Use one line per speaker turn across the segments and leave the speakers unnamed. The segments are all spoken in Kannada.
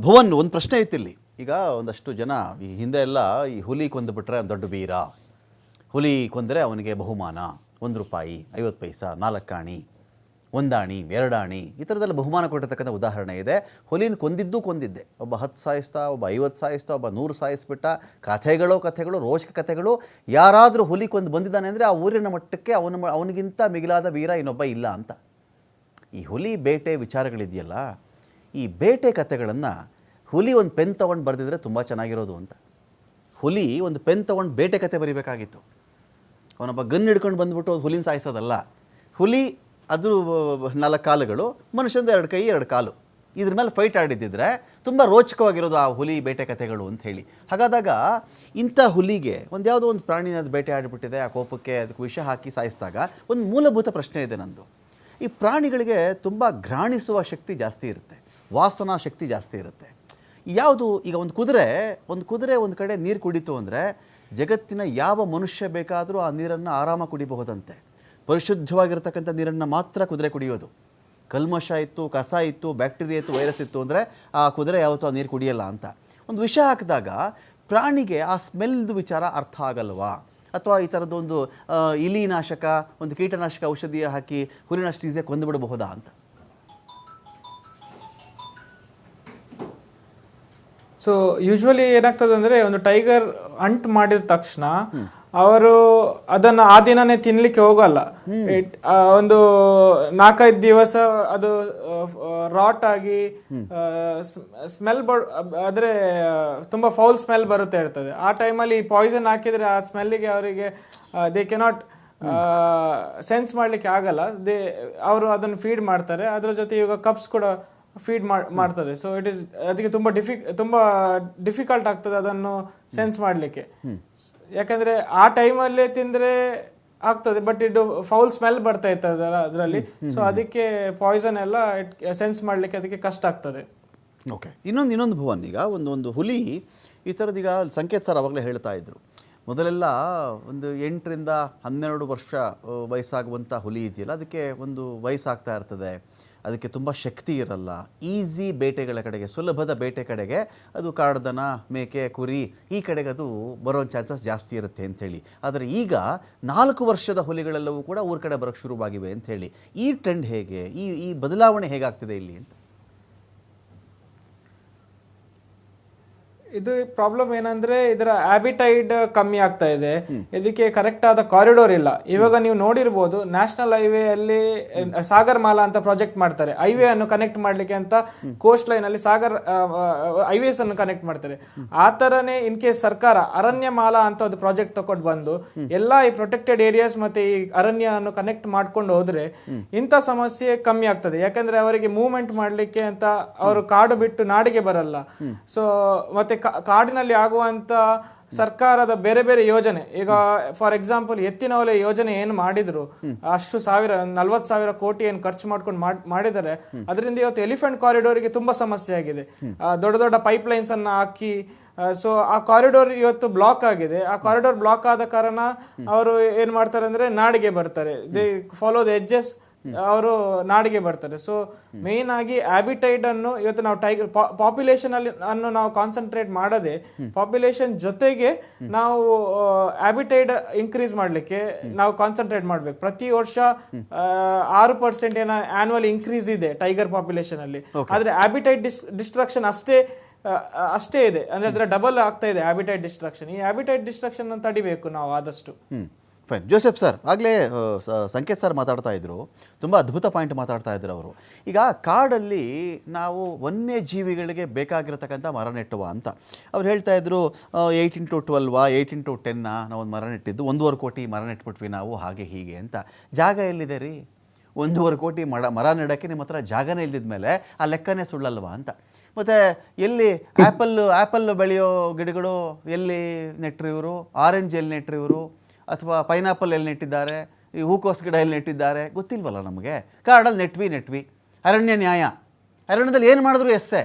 ಭುವನ್ ಒಂದು ಪ್ರಶ್ನೆ ಐತಿಲ್ಲಿ. ಈಗ ಒಂದಷ್ಟು ಜನ ಈ ಹಿಂದೆ ಎಲ್ಲ ಈ ಹುಲಿ ಕೊಂದುಬಿಟ್ರೆ ದೊಡ್ಡ ವೀರ, ಹುಲಿ ಕೊಂದರೆ ಅವನಿಗೆ ಬಹುಮಾನ, 1 ರೂಪಾಯಿ, 50 ಪೈಸಾ, 4 ಆಣಿ, 1 ಆಣಿ, 2 ಆಣಿ, ಈ ಥರದ್ದೆಲ್ಲ ಬಹುಮಾನ ಕೊಟ್ಟಿರ್ತಕ್ಕಂಥ ಉದಾಹರಣೆ ಇದೆ. ಹುಲಿನ ಕೊಂದಿದ್ದೆ, ಒಬ್ಬ 10 ಸಾಯಿಸ್ತಾ, ಒಬ್ಬ 50 ಸಾಯಿಸ್ತಾ, ಒಬ್ಬ 100 ಸಾಯಿಸ್ಬಿಟ್ಟ. ಕಥೆಗಳು ರೋಚಕ ಕಥೆಗಳು. ಯಾರಾದರೂ ಹುಲಿ ಕೊಂದು ಬಂದಿದ್ದಾನೆ ಅಂದರೆ ಆ ಊರಿನ ಮಟ್ಟಕ್ಕೆ ಅವನಿಗಿಂತ ಮಿಗಿಲಾದ ವೀರ ಇನ್ನೊಬ್ಬ ಇಲ್ಲ ಅಂತ. ಈ ಹುಲಿ ಬೇಟೆ ವಿಚಾರಗಳಿದೆಯಲ್ಲ, ಈ ಬೇಟೆ ಕಥೆಗಳನ್ನು ಹುಲಿ ಒಂದು ಪೆನ್ ತೊಗೊಂಡು ಬರೆದಿದ್ರೆ ತುಂಬ ಚೆನ್ನಾಗಿರೋದು ಅಂತ. ಹುಲಿ ಒಂದು ಪೆನ್ ತೊಗೊಂಡು ಬೇಟೆ ಕತೆ ಬರೀಬೇಕಾಗಿತ್ತು. ಅವನೊಬ್ಬ ಗನ್ ಹಿಡ್ಕೊಂಡು ಬಂದುಬಿಟ್ಟು ಹುಲಿನ ಸಾಯಿಸೋದಲ್ಲ. ಹುಲಿ ಅದು 4 ಕಾಲುಗಳು, ಮನುಷ್ಯಂದು 2 ಕೈ 2 ಕಾಲು, ಇದ್ರ ಮೇಲೆ ಫೈಟ್ ಆಡಿದ್ದಿದ್ರೆ ತುಂಬ ರೋಚಕವಾಗಿರೋದು ಆ ಹುಲಿ ಬೇಟೆ ಕಥೆಗಳು ಅಂತ ಹೇಳಿ. ಹಾಗಾದಾಗ ಇಂಥ ಹುಲಿಗೆ ಯಾವುದೋ ಒಂದು ಪ್ರಾಣಿನ ಅದು ಬೇಟೆ ಆಡಿಬಿಟ್ಟಿದೆ, ಆ ಕೋಪಕ್ಕೆ ಅದಕ್ಕೆ ವಿಷ ಹಾಕಿ ಸಾಯಿಸಿದಾಗ ಒಂದು ಮೂಲಭೂತ ಪ್ರಶ್ನೆ ಇದೆ ನಂದು. ಈ ಪ್ರಾಣಿಗಳಿಗೆ ತುಂಬ ಘ್ರಾಣಿಸುವ ಶಕ್ತಿ ಜಾಸ್ತಿ ಇರುತ್ತೆ, ವಾಸನಾ ಶಕ್ತಿ ಜಾಸ್ತಿ ಇರುತ್ತೆ. ಯಾವುದು ಈಗ ಒಂದು ಕುದುರೆ ಒಂದು ಕಡೆ ನೀರು ಕುಡಿತು ಅಂದರೆ ಜಗತ್ತಿನ ಯಾವ ಮನುಷ್ಯ ಬೇಕಾದರೂ ಆ ನೀರನ್ನು ಆರಾಮಾಗಿ ಕುಡಿಬಹುದಂತೆ. ಪರಿಶುದ್ಧವಾಗಿರ್ತಕ್ಕಂಥ ನೀರನ್ನು ಮಾತ್ರ ಕುದುರೆ ಕುಡಿಯೋದು. ಕಲ್ಮಶ ಇತ್ತು, ಕಸ ಇತ್ತು, ಬ್ಯಾಕ್ಟೀರಿಯಾ ಇತ್ತು, ವೈರಸ್ ಇತ್ತು ಅಂದರೆ ಆ ಕುದುರೆ ಯಾವತ್ತೂ ಆ ನೀರು ಕುಡಿಯಲ್ಲ ಅಂತ. ಒಂದು ವಿಷ ಹಾಕಿದಾಗ ಪ್ರಾಣಿಗೆ ಆ ಸ್ಮೆಲ್ದು ವಿಚಾರ ಅರ್ಥ ಆಗಲ್ವಾ? ಅಥವಾ ಈ ಥರದ್ದೊಂದು ಇಲಿನಾಶಕ, ಒಂದು ಕೀಟನಾಶಕ ಔಷಧಿಯ ಹಾಕಿ ಹುಲಿನಷ್ಟು ಈಸಿಯಾಗಿ ಕೊಂದುಬಿಡಬಹುದಾ ಅಂತ.
ಸೊ ಯೂಶ್ವಲಿ ಏನಾಗ್ತದೆ ಅಂದರೆ, ಒಂದು ಟೈಗರ್ ಹಂಟ್ ಮಾಡಿದ ತಕ್ಷಣ ಅವರು ಅದನ್ನು ಆ ದಿನನೇ ತಿನ್ಲಿಕ್ಕೆ ಹೋಗಲ್ಲ. ಒಂದು 4-5 ದಿವಸ ಅದು ರಾಟ್ ಆಗಿ ಸ್ಮೆಲ್ ಆದರೆ ತುಂಬ ಫೌಲ್ ಸ್ಮೆಲ್ ಬರುತ್ತೆ ಇರ್ತದೆ. ಆ ಟೈಮಲ್ಲಿ ಪಾಯ್ಸನ್ ಹಾಕಿದರೆ ಆ ಸ್ಮೆಲ್ಲಿಗೆ ಅವರಿಗೆ ದೇ ಕೆನಾಟ್ ಸೆನ್ಸ್ ಮಾಡಲಿಕ್ಕೆ ಆಗಲ್ಲ. ಅವರು ಅದನ್ನು ಫೀಡ್ ಮಾಡ್ತಾರೆ. ಅದರ ಜೊತೆ ಇವಾಗ ಕಪ್ಸ್ ಕೂಡ ಫೀಡ್ ಮಾಡ್ತದೆ. ಸೊ ಇಟ್ ಈಸ್ ಅದಕ್ಕೆ ತುಂಬ ಡಿಫಿಕಲ್ಟ್ ಆಗ್ತದೆ ಅದನ್ನು ಸೆನ್ಸ್ ಮಾಡಲಿಕ್ಕೆ. ಯಾಕಂದರೆ ಆ ಟೈಮಲ್ಲೇ ತಿಂದರೆ ಆಗ್ತದೆ, ಬಟ್ ಇದು ಫೌಲ್ ಸ್ಮೆಲ್ ಬರ್ತಾ ಇರ್ತದಲ್ಲ ಅದರಲ್ಲಿ. ಸೊ ಅದಕ್ಕೆ ಪಾಯ್ಸನ್ ಎಲ್ಲ ಸೆನ್ಸ್ ಮಾಡಲಿಕ್ಕೆ ಅದಕ್ಕೆ ಕಷ್ಟ ಆಗ್ತದೆ.
ಓಕೆ, ಇನ್ನೊಂದು ಭುವನ್, ಈಗ ಒಂದು ಹುಲಿ ಈ ಥರದ್ದು, ಈಗ ಸಂಕೇತ್ ಸರ್ ಅವಾಗಲೇ ಹೇಳ್ತಾ ಇದ್ರು, ಮೊದಲೆಲ್ಲ ಒಂದು 8ರಿಂದ 12 ವರ್ಷ ವಯಸ್ಸಾಗುವಂಥ ಹುಲಿ ಇದೆಯಲ್ಲ, ಅದಕ್ಕೆ ಒಂದು ವಯಸ್ಸಾಗ್ತಾ ಇರ್ತದೆ, ಅದಕ್ಕೆ ತುಂಬ ಶಕ್ತಿ ಇರಲ್ಲ. ಈಸಿ ಬೇಟೆಗಳ ಕಡೆಗೆ, ಸುಲಭದ ಬೇಟೆ ಕಡೆಗೆ ಅದು ಕಾಡ್ದನ, ಮೇಕೆ, ಕುರಿ ಈ ಕಡೆಗೆ ಅದು ಬರೋ ಚಾನ್ಸಸ್ ಜಾಸ್ತಿ ಇರುತ್ತೆ ಅಂಥೇಳಿ. ಆದರೆ ಈಗ 4 ವರ್ಷದ ಹುಲಿಗಳೆಲ್ಲವೂ ಕೂಡ ಊರ ಕಡೆ ಬರೋಕ್ಕೆ ಶುರುವಾಗಿವೆ ಅಂಥೇಳಿ. ಈ ಟ್ರೆಂಡ್ ಹೇಗೆ, ಈ ಬದಲಾವಣೆ ಹೇಗಾಗ್ತಿದೆ ಇಲ್ಲಿ ಅಂತ?
ಇದು ಪ್ರಾಬ್ಲಮ್ ಏನಂದ್ರೆ, ಇದರ ಹ್ಯಾಬಿಟೈಡ್ ಕಮ್ಮಿ ಆಗ್ತಾ ಇದೆ. ಇದಕ್ಕೆ ಕರೆಕ್ಟ್ ಆದ ಕಾರಿಡೋರ್ ಇಲ್ಲ. ಇವಾಗ ನೀವು ನೋಡಿರ್ಬೋದು, ನ್ಯಾಷನಲ್ ಹೈವೇ ಅಲ್ಲಿ ಸಾಗರ್ ಮಾಲಾ ಅಂತ ಪ್ರಾಜೆಕ್ಟ್ ಮಾಡ್ತಾರೆ. ಹೈವೇ ಅನ್ನು ಕನೆಕ್ಟ್ ಮಾಡ್ಲಿಕ್ಕೆ ಅಂತ ಕೋಸ್ಟ್ ಲೈನ್ ಅಲ್ಲಿ ಸಾಗರ್ ಹೈವೇಸ್ ಅನ್ನು ಕನೆಕ್ಟ್ ಮಾಡ್ತಾರೆ. ಆ ತರನೇ ಇನ್ ಕೇಸ್ ಸರ್ಕಾರ ಅರಣ್ಯ ಮಾಲಾ ಅಂತ ಒಂದು ಪ್ರಾಜೆಕ್ಟ್ ತಗೊಂಡು ಬಂದು ಎಲ್ಲಾ ಈ ಪ್ರೊಟೆಕ್ಟೆಡ್ ಏರಿಯಾಸ್ ಮತ್ತೆ ಈ ಅರಣ್ಯ ಅನ್ನು ಕನೆಕ್ಟ್ ಮಾಡ್ಕೊಂಡು ಹೋದ್ರೆ ಇಂಥ ಸಮಸ್ಯೆ ಕಮ್ಮಿ ಆಗ್ತದೆ. ಯಾಕಂದ್ರೆ ಅವರಿಗೆ ಮೂವ್ಮೆಂಟ್ ಮಾಡ್ಲಿಕ್ಕೆ ಅಂತ ಅವರು ಕಾಡು ಬಿಟ್ಟು ನಾಡಿಗೆ ಬರಲ್ಲ. ಸೊ ಮತ್ತೆ ಕಾಡಿನಲ್ಲಿ ಆಗುವಂತ ಸರ್ಕಾರದ ಬೇರೆ ಬೇರೆ ಯೋಜನೆ, ಈಗ ಫಾರ್ ಎಕ್ಸಾಂಪಲ್ ಎತ್ತಿನ ಹೊಲೆ ಯೋಜನೆ ಏನು ಮಾಡಿದ್ರು, ಅಷ್ಟು 40,000 ಕೋಟಿ ಏನು ಖರ್ಚು ಮಾಡ್ಕೊಂಡು ಮಾಡಿದ್ದಾರೆ. ಅದರಿಂದ ಇವತ್ತು ಎಲಿಫೆಂಟ್ ಕಾರಿಡೋರ್ಗೆ ತುಂಬಾ ಸಮಸ್ಯೆ ಆಗಿದೆ. ದೊಡ್ಡ ದೊಡ್ಡ ಪೈಪ್ ಲೈನ್ಸ್ ಅನ್ನ ಹಾಕಿ, ಸೊ ಆ ಕಾರಿಡೋರ್ ಇವತ್ತು ಬ್ಲಾಕ್ ಆಗಿದೆ. ಆ ಕಾರಿಡೋರ್ ಬ್ಲಾಕ್ ಆದ ಕಾರಣ ಅವರು ಏನ್ ಮಾಡ್ತಾರೆ ಅಂದ್ರೆ ನಾಡಿಗೆ ಬರ್ತಾರೆ. ದೇ ಫಾಲೋ ದ ಎಡ್ಜಸ್, ಅವರು ನಾಡಿಗೆ ಬರ್ತಾರೆ. ಸೊ ಮೇನ್ ಆಗಿ ಹ್ಯಾಬಿಟೈಡ್ ಅನ್ನು ಇವತ್ತು ನಾವು ಟೈಗರ್ ಪಾಪ್ಯುಲೇಷನ್ ಅನ್ನು ನಾವು ಕಾನ್ಸಂಟ್ರೇಟ್ ಮಾಡದೆ, ಪಾಪ್ಯುಲೇಷನ್ ಜೊತೆಗೆ ನಾವು ಹ್ಯಾಬಿಟೈಡ್ ಇನ್ಕ್ರೀಸ್ ಮಾಡ್ಲಿಕ್ಕೆ ನಾವು ಕಾನ್ಸಂಟ್ರೇಟ್ ಮಾಡ್ಬೇಕು. ಪ್ರತಿ ವರ್ಷ 6% ಏನೋ ಆನ್ಯುವಲ್ ಇನ್ಕ್ರೀಸ್ ಇದೆ ಟೈಗರ್ ಪಾಪ್ಯುಲೇಷನ್ ಅಲ್ಲಿ. ಆದ್ರೆ ಹ್ಯಾಬಿಟೈಡ್ ಡಿಸ್ಟ್ರಕ್ಷನ್ ಅಷ್ಟೇ ಇದೆ, ಅಂದ್ರೆ ಅದರ ಡಬಲ್ ಆಗ್ತಾ ಇದೆ ಹ್ಯಾಬಿಟೈಡ್ ಡಿಸ್ಟ್ರಕ್ಷನ್. ಈ ಹ್ಯಾಬಿಟೈಡ್ ಡಿಸ್ಟ್ರಕ್ಷನ್ ಅನ್ನು ತಡಿಬೇಕು ನಾವು ಆದಷ್ಟು.
ಫೈನ್. ಜೋಸೆಫ್ ಸರ್, ಆಗಲೇ ಸಂಕೇತ್ ಸರ್ ಮಾತಾಡ್ತಾ ಇದ್ರು, ತುಂಬ ಅದ್ಭುತ ಪಾಯಿಂಟ್ ಮಾತಾಡ್ತಾ ಇದ್ರು ಅವರು. ಈಗ ಕಾಡಲ್ಲಿ ನಾವು ವನ್ಯಜೀವಿಗಳಿಗೆ ಬೇಕಾಗಿರತಕ್ಕಂಥ ಮರ ನೆಟ್ಟುವ ಅಂತ ಅವ್ರು ಹೇಳ್ತಾ ಇದ್ರು. 8x12 8x10 ನಾವೊಂದು ಮರ ನೆಟ್ಟಿದ್ದು 1.5 ಕೋಟಿ ಮರ ನೆಟ್ಬಿಟ್ವಿ ನಾವು, ಹಾಗೆ ಹೀಗೆ ಅಂತ. ಜಾಗ ಎಲ್ಲಿದೆ ರೀ? 1.5 ಕೋಟಿ ಮರ ನೆಡೋಕ್ಕೆ ನಿಮ್ಮ ಹತ್ರ ಜಾಗನೇ ಇಲ್ದಿದ್ಮೇಲೆ ಆ ಲೆಕ್ಕನೇ ಸುಳ್ಳಲ್ವಾ ಅಂತ. ಮತ್ತು ಎಲ್ಲಿ ಆ್ಯಪಲ್ ಬೆಳೆಯೋ ಗಿಡಗಳು ಎಲ್ಲಿ ನೆಟ್ಟರು ಇವರು, ಆರೆಂಜ್ ಎಲ್ಲಿ ನೆಟ್ಟರು ಇವರು, ಅಥವಾ ಪೈನಾಪಲ್ ಎಲ್ಲಿ ನೆಟ್ಟಿದ್ದಾರೆ, ಈ ಹೂಕೋಸ್ ಗಿಡ ಎಲ್ಲಿ ನೆಟ್ಟಿದ್ದಾರೆ ಗೊತ್ತಿಲ್ವಲ್ಲ ನಮಗೆ. ಕಾಡಲ್ಲಿ ನೆಟ್ವಿ. ಅರಣ್ಯ ನ್ಯಾಯ, ಅರಣ್ಯದಲ್ಲಿ ಏನು ಮಾಡಿದ್ರು ಎಸ್ಸೆ.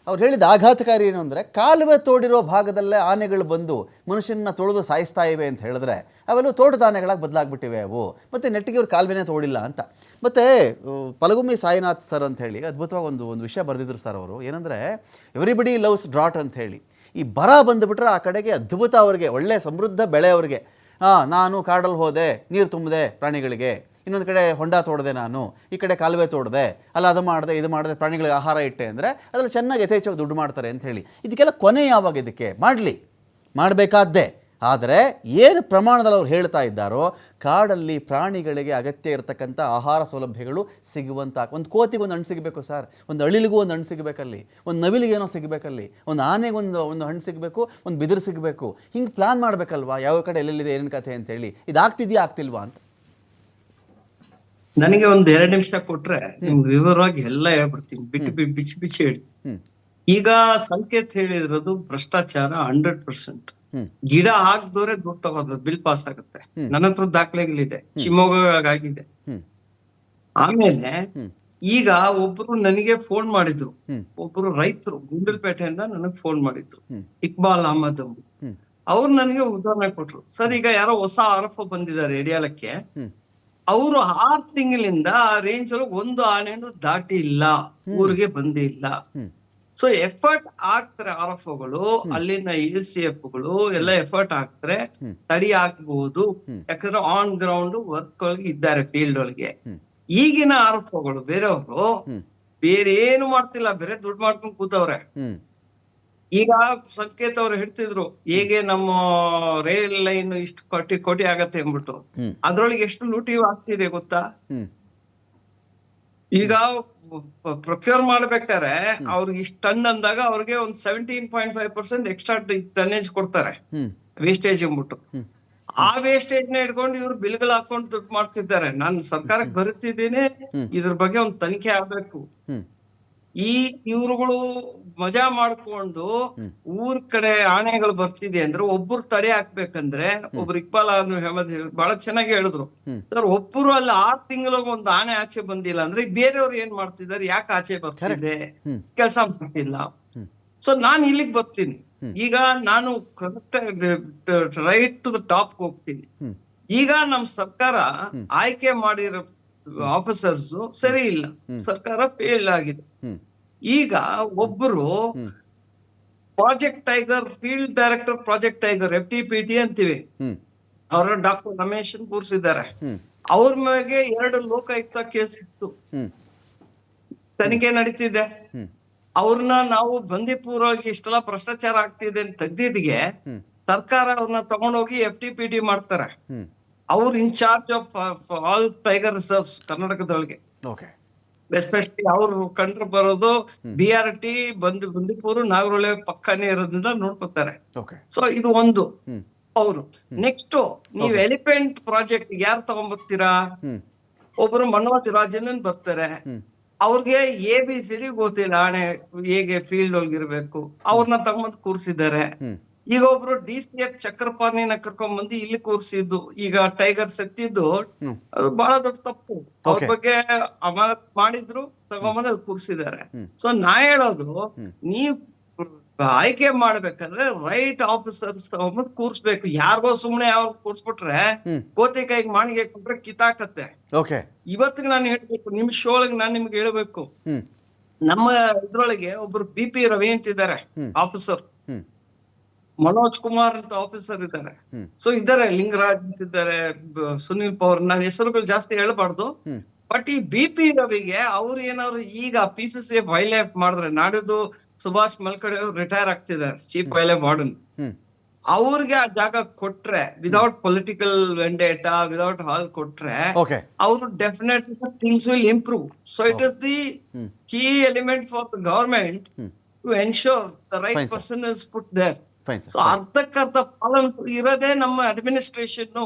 ಅವ್ರು ಹೇಳಿದ ಆಘಾತಕಾರಿ ಏನು ಅಂದರೆ, ಕಾಲುವೆ ತೋಡಿರೋ ಭಾಗದಲ್ಲೇ ಆನೆಗಳು ಬಂದು ಮನುಷ್ಯನ ತೊಳೆದು ಸಾಯಿಸ್ತಾ ಇವೆ ಅಂತ ಹೇಳಿದ್ರೆ ಅವೆಲ್ಲ ತೋಟದ ಆನೆಗಳಾಗಿ ಬದಲಾಗ್ಬಿಟ್ಟಿವೆ ಅವು. ಮತ್ತು ನೆಟ್ಟಿಗೆ ಅವ್ರು ಕಾಲುವೆನೇ ತೋಡಿಲ್ಲ ಅಂತ. ಮತ್ತು ಪಲಗುಮ್ಮಿ ಸಾಯಿನಾಥ್ ಸರ್ ಅಂತ ಹೇಳಿ ಅದ್ಭುತವಾಗಿ ಒಂದು ವಿಷಯ ಬರೆದಿದ್ರು ಸರ್ ಅವರು. ಏನಂದರೆ, ಎವ್ರಿಬಡಿ ಲವ್ಸ್ ಡ್ರಾಟ್ ಅಂತ ಹೇಳಿ. ಈ ಬರ ಬಂದುಬಿಟ್ರೆ ಆ ಕಡೆಗೆ ಅದ್ಭುತ ಅವ್ರಿಗೆ, ಒಳ್ಳೆ ಸಮೃದ್ಧ ಬೆಳೆ ಅವ್ರಿಗೆ. ನಾನು ಕಾಡಲ್ಲಿ ಹೋದೆ, ನೀರು ತುಂಬಿದೆ ಪ್ರಾಣಿಗಳಿಗೆ, ಇನ್ನೊಂದು ಕಡೆ ಹೊಂಡ ತೋಡಿದೆ, ನಾನು ಈ ಕಡೆ ಕಾಲುವೆ ತೋಡಿದೆ, ಅಲ್ಲ ಅದು ಮಾಡಿದೆ ಇದು ಮಾಡಿದೆ, ಪ್ರಾಣಿಗಳಿಗೆ ಆಹಾರ ಇಟ್ಟೆ ಅಂದರೆ ಅದರಲ್ಲಿ ಚೆನ್ನಾಗಿ ಯಥೇಚ್ಛವಾಗಿ ದುಡ್ಡು ಮಾಡ್ತಾರೆ ಅಂತ ಹೇಳಿ. ಇದಕ್ಕೆಲ್ಲ ಕೊನೆ ಯಾವಾಗ? ಇದಕ್ಕೆ ಮಾಡಬೇಕಾದ್ದೇ. ಆದರೆ ಏನು ಪ್ರಮಾಣದಲ್ಲಿ ಅವ್ರು ಹೇಳ್ತಾ ಇದ್ದಾರೋ, ಕಾಡಲ್ಲಿ ಪ್ರಾಣಿಗಳಿಗೆ ಅಗತ್ಯ ಇರತಕ್ಕಂಥ ಆಹಾರ ಸೌಲಭ್ಯಗಳು ಸಿಗುವಂಥ, ಒಂದು ಕೋತಿಗೆ ಒಂದು ಹಣ್ಣು ಸಿಗಬೇಕು ಸರ್, ಒಂದು ಅಳಿಲಿಗೂ ಒಂದು ಹಣ್ಣು ಸಿಗಬೇಕಲ್ಲಿ, ಒಂದು ನವಿಲಿಗೇನೋ ಸಿಗಬೇಕಲ್ಲಿ, ಒಂದು ಆನೆಗೆ ಒಂದು ಹಣ್ಣು ಸಿಗಬೇಕು, ಒಂದು ಬಿದಿರು ಸಿಗಬೇಕು. ಹಿಂಗೆ ಪ್ಲಾನ್ ಮಾಡಬೇಕಲ್ವಾ, ಯಾವ ಕಡೆ ಎಲ್ಲೆಲ್ಲಿದೆ ಏನೇನು ಕಥೆ ಅಂತೇಳಿ. ಇದಾಗ್ತಿದೆಯಾ ಆಗ್ತಿಲ್ವಾ ಅಂತ.
ನನಗೆ ಒಂದ್ 2 ನಿಮಿಷ ಕೊಟ್ರೆ ನಿಮ್ಗೆ ವಿವರವಾಗಿ ಎಲ್ಲ ಹೇಳ್ಬಿಡ್ತೀನಿ, ಬಿಚ್ಚಿ ಬಿಚ್ಚಿ ಹೇಳಿ. ಈಗ ಸಂಕೇತ್ ಹೇಳಿರೋದು ಭ್ರಷ್ಟಾಚಾರ 100%. ಗಿಡ ಹಾಕ್ದವ್ರೆ ದುಡ್ಡು ತಗೋದು, ಬಿಲ್ ಪಾಸ್ ಆಗುತ್ತೆ. ನನ್ನ ಹತ್ರ ದಾಖಲೆಗಳಿದೆ, ಶಿವಮೊಗ್ಗ. ಆಮೇಲೆ ಈಗ ಒಬ್ರು ನನಗೆ ಫೋನ್ ಮಾಡಿದ್ರು, ಒಬ್ರು ರೈತರು ಗುಂಡಲ್ಪೇಟೆಯಿಂದ ನನಗ್ ಫೋನ್ ಮಾಡಿದ್ರು, ಇಕ್ಬಾಲ್ ಅಹಮದ್ ಅವರು. ಅವ್ರು ನನಗೆ ಉದಾಹರಣೆ ಕೊಟ್ರು. ಸರ್, ಈಗ ಯಾರೋ ಹೊಸ RFO ಬಂದಿದ್ದಾರೆ ಎಡಿಯಾಲಕ್ಕೆ, ಅವರು 6 ತಿಂಗಳಿಂದ ಆ ರೇಂಜ್ ಒಳಗೆ ಒಂದು ಆನೆಯನ್ನು ದಾಟಿ ಇಲ್ಲ, ಊರಿಗೆ ಬಂದೇ ಇಲ್ಲ. ಸೊ ಎಫರ್ಟ್ ಹಾಕ್ತಾರೆ RFOಗಳು, ಅಲ್ಲಿನ ACFಗಳು ಎಲ್ಲ ಎಫರ್ಟ್ ಹಾಕ್ತಾರೆ, ತಡಿ ಹಾಕಬಹುದು. ಯಾಕಂದ್ರೆ ಆನ್ ಗ್ರೌಂಡ್ ವರ್ಕ್ ಒಳಗೆ ಇದ್ದಾರೆ, ಫೀಲ್ಡ್ ಒಳಗೆ. ಈಗಿನ RFOಗಳು ಬೇರೆಯವರು ಬೇರೆ ಏನು ಮಾಡ್ತಿಲ್ಲ, ಬೇರೆ ದುಡ್ಡು ಮಾಡ್ಕೊಂಡ್ ಕೂತವ್ರೆ. ಈಗ ಸಂಕೇತ್ ಅವ್ರು ಹೇಳ್ತಿದ್ರು, ಹೇಗೆ ನಮ್ಮ ರೈಲ್ ಲೈನ್ ಇಷ್ಟು ಕೋಟಿ ಆಗತ್ತೆ ಅಂದ್ಬಿಟ್ಟು, ಅದ್ರೊಳಗೆ ಎಷ್ಟು ಲೂಟಿ ಆಗ್ತಿದೆ ಗೊತ್ತಾ? ಈಗ ಪ್ರೊಕ್ಯೂರ್ ಮಾಡ್ಬೇಕಾರೆ ಅವ್ರಿಗೆ ಇಷ್ಟ ಟನ್ ಅಂದಾಗ ಅವ್ರಿಗೆ ಒಂದ್ 17.5% ಎಕ್ಸ್ಟ್ರಾ ಟನ್ನೇಜ್ ಕೊಡ್ತಾರೆ, ವೇಸ್ಟೇಜ್ ಅಂದ್ಬಿಟ್ಟು. ಆ ವೇಸ್ಟೇಜ್ ನ ಇಟ್ಕೊಂಡು ಇವ್ರು ಬಿಲ್ಗಳು ಹಾಕೊಂಡು ದುಡ್ಡು ಮಾಡ್ತಿದ್ದಾರೆ. ನಾನು ಸರ್ಕಾರಕ್ಕೆ ಬರುತ್ತಿದ್ದೇನೆ, ಇದ್ರ ಬಗ್ಗೆ ಒಂದು ತನಿಖೆ ಆಗ್ಬೇಕು. ಈ ಇವ್ರುಗಳು ಮಜಾ ಮಾಡ್ಕೊಂಡು ಊರ್ ಕಡೆ ಆನೆಗಳು ಬರ್ತಿದೆ ಅಂದ್ರೆ ಒಬ್ಬರು ತಡೆ ಹಾಕ್ಬೇಕಂದ್ರೆ, ಒಬ್ರು ಇಕ್ಬಾಲ್ ಅಹಮದ್ ಬಹಳ ಚೆನ್ನಾಗಿ ಹೇಳಿದ್ರು. ಸರ್, ಒಬ್ಬರು ಅಲ್ಲಿ 6 ತಿಂಗಳಿಗೆ ಒಂದು ಆನೆ ಆಚೆ ಬಂದಿಲ್ಲ ಅಂದ್ರೆ ಬೇರೆಯವ್ರು ಏನ್ ಮಾಡ್ತಿದ್ದಾರೆ, ಯಾಕೆ ಆಚೆ ಬರ್ತಿದೆ, ಕೆಲಸ ಮಾಡ್ತಿಲ್ಲ. ಸೊ ನಾನ್ ಇಲ್ಲಿಗೆ ಬರ್ತೀನಿ. ಈಗ ನಾನು correct right to the top ಹೋಗ್ತೀನಿ. ಈಗ ನಮ್ ಸರ್ಕಾರ ಆಯ್ಕೆ ಮಾಡಿರೋ ಆಫೀಸರ್ಸ್ ಸರಿ ಇಲ್ಲ, ಸರ್ಕಾರ ಫೇಲ್ ಆಗಿದೆ. ಈಗ ಒಬ್ಬರು project tiger, field director project tiger, FTPT ಅಂತೀವಿ, ಅವರ ಡಾಕ್ಟರ್ ರಮೇಶ್ ಕೂರಿಸಿದ್ದಾರೆ. ಅವ್ರ ಮೇಲೆ 2 ಲೋಕಾಯುಕ್ತ ಕೇಸ್ ಇತ್ತು, ತನಿಖೆ ನಡೀತಿದೆ. ಅವ್ರನ್ನ ನಾವು ಬಂದಿಪೂರ್ವವಾಗಿ ಇಷ್ಟೆಲ್ಲ ಭ್ರಷ್ಟಾಚಾರ ಆಗ್ತಿದೆ ಅಂತ ತೆಗ್ದಿದ್ಗೆ ಸರ್ಕಾರ ಅವ್ರನ್ನ ತಗೊಂಡೋಗಿ FTPT ಮಾಡ್ತಾರೆ. ಅವ್ರು in charge of all tiger reserves ಕರ್ನಾಟಕದೊಳಗೆ. ಎಸ್ಪೆಷಲಿ ಅವ್ರು ಕಂಡ್ರು ಬರೋದು BRT, ಬಂದಿಪುರ, ನಾಗರಹೊಳೆ ಪಕ್ಕನೇ ಇರೋದ್ರಿಂದ ನೋಡ್ಕೊತಾರೆ. ಸೊ ಇದು ಒಂದು. ಅವರು ನೆಕ್ಸ್ಟ್ ನೀವ್ ಎಲಿಫೆಂಟ್ ಪ್ರಾಜೆಕ್ಟ್ ಯಾರು ತಗೊಂಡ್ಬರ್ತೀರಾ? ಒಬ್ರು ಮನೋಜ್ ರಾಜನನ್ ಬರ್ತಾರೆ, ಅವ್ರಿಗೆ ABCD ಗೊತ್ತಿಲ್ಲ, ಆಣೆ ಹೇಗೆ ಫೀಲ್ಡ್ ಒಳಗಿರ್ಬೇಕು, ಅವ್ರನ್ನ ತಗೊಂಡ್ ಕೂರ್ಸಿದ್ದಾರೆ. ಈಗ ಒಬ್ರು DCF ಚಕ್ರಪಾಣಿನ ಕರ್ಕೊಂಡ್ ಬಂದು ಇಲ್ಲಿ ಕೂರ್ಸಿದ್ದು, ಈಗ ಟೈಗರ್ ಸತ್ತಿದ್ದು ಅದು ಬಹಳ ದೊಡ್ಡ ತಪ್ಪು. ಅವ್ರ ಬಗ್ಗೆ ಅಮಾನತ್ ಮಾಡಿದ್ರು, ತಗೊಂಬಂದ್ ಕೂರ್ಸಿದ್ದಾರೆ. ಸೊ ನಾ ಹೇಳೋದು, ನೀವ್ ಆಯ್ಕೆ ಮಾಡ್ಬೇಕಂದ್ರೆ ರೈಟ್ ಆಫೀಸರ್ಸ್ ತಗೊಂಬಂದ್ ಕೂರ್ಸ್ಬೇಕು. ಯಾರಿಗೋ ಸುಮ್ನೆ ಯಾವ ಕೂರ್ಸ್ಬಿಟ್ರೆ ಕೋತಿ ಕೈಗೆ ಮಾಣಿಗೆ ಕೊಟ್ರೆ ಕಿತ್ತಾಕತ್ತೆ. ಇವತ್ತಿಗೆ ನಾನು ಹೇಳ್ಬೇಕು, ನಿಮ್ ಶೋ ಒಳಗೆ ನಾನ್ ನಿಮ್ಗೆ ಹೇಳ್ಬೇಕು, ನಮ್ಮ ಇದ್ರೊಳಗೆ ಒಬ್ರು BP ರವಿ ಅಂತಿದ್ದಾರೆ ಆಫೀಸರ್, ಮನೋಜ್ ಕುಮಾರ್ ಅಂತ ಆಫೀಸರ್ ಇದ್ದಾರೆ. ಸೊ ಇದ್ದಾರೆ, ಲಿಂಗರಾಜ್ ಅಂತಿದ್ದಾರೆ, ಸುನೀಲ್ ಪವರ್, ನಾನು ಹೆಸರುಗಳು ಜಾಸ್ತಿ ಹೇಳ್ಬಾರ್ದು. ಬಟ್ ಈ BP ರವಿಗೆ ಅವ್ರು ಏನಾದ್ರು ಈಗ PCC ವೈಲೇಟ್ ಮಾಡಿದ್ರೆ, ನಾಡಿದ್ದು ಸುಭಾಷ್ ಮಲ್ಕಡೆ ಅವ್ರು ರಿಟೈರ್ ಆಗ್ತಿದ್ದಾರೆ, ಚೀಫ್ ವೈಲೇಟ್ ವಾರ್ಡನ್, ಅವ್ರಿಗೆ ಆ ಜಾಗ ಕೊಟ್ರೆ, ವಿದೌಟ್ ಪೊಲಿಟಿಕಲ್ ವೆಂಡೇಟಾ, ವಿದೌಟ್ ಹಾಲ್ ಕೊಟ್ರೆ, ಅವರು definite things will improve. So it is the key element for the government to ensure the right person is put there. So ಅರ್ಧಕ್ಕರ್ಧ ಪಾಲನ್ ಇರೋದೇ ನಮ್ಮ administration.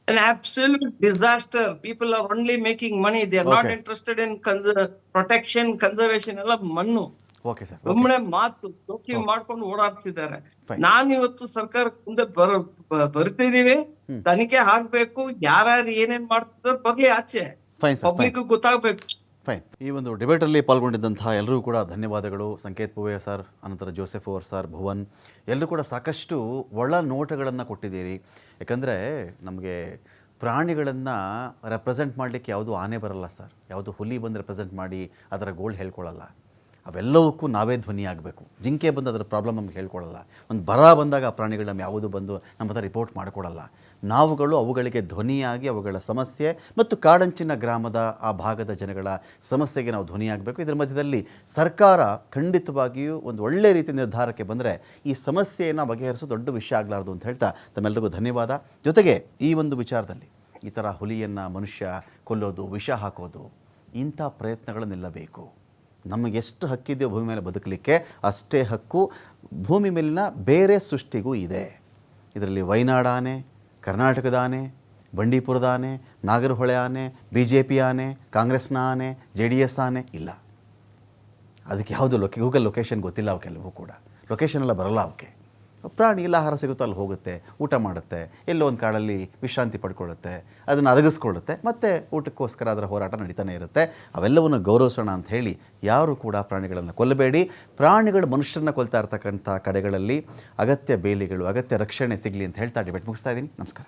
An absolute disaster. People are only making money. They are not interested in protection, conservation. ಎಲ್ಲ ಮಣ್ಣು ಒಮ್ಮೆ ಮಾತು ಜೋಕಿ ಮಾಡ್ಕೊಂಡು ಓಡಾಡ್ತಿದ್ದಾರೆ. ನಾನ್ ಇವತ್ತು ಸರ್ಕಾರಕ್ಕೆ ಮುಂದೆ ಬರ್ತಿದೀವಿ, ತನಿಖೆ ಆಗ್ಬೇಕು, ಯಾರ್ಯಾರು ಏನೇನ್ ಮಾಡ್ತಿದ್ದಾರೆ ಬರ್ಲಿ ಆಚೆ, ಪಬ್ಲಿಕ್ ಗೊತ್ತಾಗ್ಬೇಕು.
ಫೈನ್. ಈ ಒಂದು ಡಿಬೇಟಲ್ಲಿ ಪಾಲ್ಗೊಂಡಿದ್ದಂತಹ ಎಲ್ಲರೂ ಕೂಡ ಧನ್ಯವಾದಗಳು. ಸಂಕೇತ್ ಪೂವೆ ಸರ್, ಅನಂತರ ಜೋಸೆಫ್ ಓವರ್ ಸರ್, ಭುವನ್, ಎಲ್ಲರೂ ಕೂಡ ಸಾಕಷ್ಟು ಒಳ ನೋಟಗಳನ್ನು ಕೊಟ್ಟಿದ್ದೀರಿ. ಯಾಕಂದರೆ ನಮಗೆ ಪ್ರಾಣಿಗಳನ್ನು ರೆಪ್ರೆಸೆಂಟ್ ಮಾಡಲಿಕ್ಕೆ ಯಾವುದು ಆನೆ ಬರಲ್ಲ ಸರ್, ಯಾವುದು ಹುಲಿ ಬಂದು ರೆಪ್ರೆಸೆಂಟ್ ಮಾಡಿ ಅದರ ಗೋಲ್ಡ್ ಹೇಳ್ಕೊಳ್ಳಲ್ಲ. ಅವೆಲ್ಲವಕ್ಕೂ ನಾವೇ ಧ್ವನಿ ಆಗಬೇಕು. ಜಿಂಕೆ ಬಂದು ಅದರ ಪ್ರಾಬ್ಲಮ್ ನಮ್ಗೆ ಹೇಳ್ಕೊಳ್ಳಲ್ಲ. ಒಂದು ಬರ ಬಂದಾಗ ಆ ಪ್ರಾಣಿಗಳು ನಮ್ಮ ಯಾವುದು ಬಂದು ನಮ್ಮ ಹತ್ರ ರಿಪೋರ್ಟ್ ಮಾಡಿಕೊಡಲ್ಲ. ನಾವುಗಳು ಅವುಗಳಿಗೆ ಧ್ವನಿಯಾಗಿ ಅವುಗಳ ಸಮಸ್ಯೆ ಮತ್ತು ಕಾಡಂಚಿನ ಗ್ರಾಮದ ಆ ಭಾಗದ ಜನಗಳ ಸಮಸ್ಯೆಗೆ ನಾವು ಧ್ವನಿಯಾಗಬೇಕು. ಇದರ ಮಧ್ಯದಲ್ಲಿ ಸರ್ಕಾರ ಖಂಡಿತವಾಗಿಯೂ ಒಂದು ಒಳ್ಳೆಯ ರೀತಿ ನಿರ್ಧಾರಕ್ಕೆ ಬಂದರೆ ಈ ಸಮಸ್ಯೆಯನ್ನು ಬಗೆಹರಿಸೋ ದೊಡ್ಡ ವಿಷಯ ಆಗಲಾರ್ದು ಅಂತ ಹೇಳ್ತಾ ತಮ್ಮೆಲ್ಲರಿಗೂ ಧನ್ಯವಾದ. ಜೊತೆಗೆ ಈ ಒಂದು ವಿಚಾರದಲ್ಲಿ ಈ ಥರ ಹುಲಿಯನ್ನು ಮನುಷ್ಯ ಕೊಲ್ಲೋದು, ವಿಷ ಹಾಕೋದು, ಇಂಥ ಪ್ರಯತ್ನಗಳು ನಿಲ್ಲಬೇಕು. ನಮಗೆಷ್ಟು ಹಕ್ಕಿದೆಯೋ ಭೂಮಿ ಮೇಲೆ ಬದುಕಲಿಕ್ಕೆ ಅಷ್ಟೇ ಹಕ್ಕು ಭೂಮಿ ಮೇಲಿನ ಬೇರೆ ಸೃಷ್ಟಿಗೂ ಇದೆ. ಇದರಲ್ಲಿ ವಯನಾಡ್ ಆನೆ, ಕರ್ನಾಟಕದ ಆನೆ, ಬಂಡೀಪುರದ ಆನೆ, ನಾಗರಹೊಳೆ ಆನೆ, BJP ಆನೆ, ಕಾಂಗ್ರೆಸ್ನ ಆನೆ, JDS ಆನೆ ಇಲ್ಲ. ಅದಕ್ಕೆ ಯಾವುದು ಗೂಗಲ್ ಲೊಕೇಶನ್ ಗೊತ್ತಿಲ್ಲ ಅವಕ್ಕೆಲ್ಲವೂ ಕೂಡ. ಲೊಕೇಶನ್ ಎಲ್ಲ ಬರಲ್ಲ ಅವಕ್ಕೆ. ಪ್ರಾಣಿ ಎಲ್ಲ ಆಹಾರ ಸಿಗುತ್ತೋ ಅಲ್ಲಿ ಹೋಗುತ್ತೆ, ಊಟ ಮಾಡುತ್ತೆ, ಎಲ್ಲೋ ಒಂದು ಕಾಡಲ್ಲಿ ವಿಶ್ರಾಂತಿ ಪಡ್ಕೊಳ್ಳುತ್ತೆ, ಅದನ್ನು ಅರಗಿಸ್ಕೊಳ್ಳುತ್ತೆ, ಮತ್ತು ಊಟಕ್ಕೋಸ್ಕರ ಅದರ ಹೋರಾಟ ನಡೀತಾನೆ ಇರುತ್ತೆ. ಅವೆಲ್ಲವನ್ನು ಗೌರವಿಸೋಣ ಅಂತ ಹೇಳಿ ಯಾರು ಕೂಡ ಪ್ರಾಣಿಗಳನ್ನು ಕೊಲ್ಲಬೇಡಿ. ಪ್ರಾಣಿಗಳು ಮನುಷ್ಯರನ್ನ ಕೊಲ್ತಾ ಇರ್ತಕ್ಕಂಥ ಕಡೆಗಳಲ್ಲಿ ಅಗತ್ಯ ಬೇಲಿಗಳು, ಅಗತ್ಯ ರಕ್ಷಣೆ ಸಿಗಲಿ ಅಂತ ಹೇಳ್ತಾ ಡಿಬೇಟ್ ಮುಗಿಸ್ತಾ ಇದ್ದೀನಿ. ನಮಸ್ಕಾರ.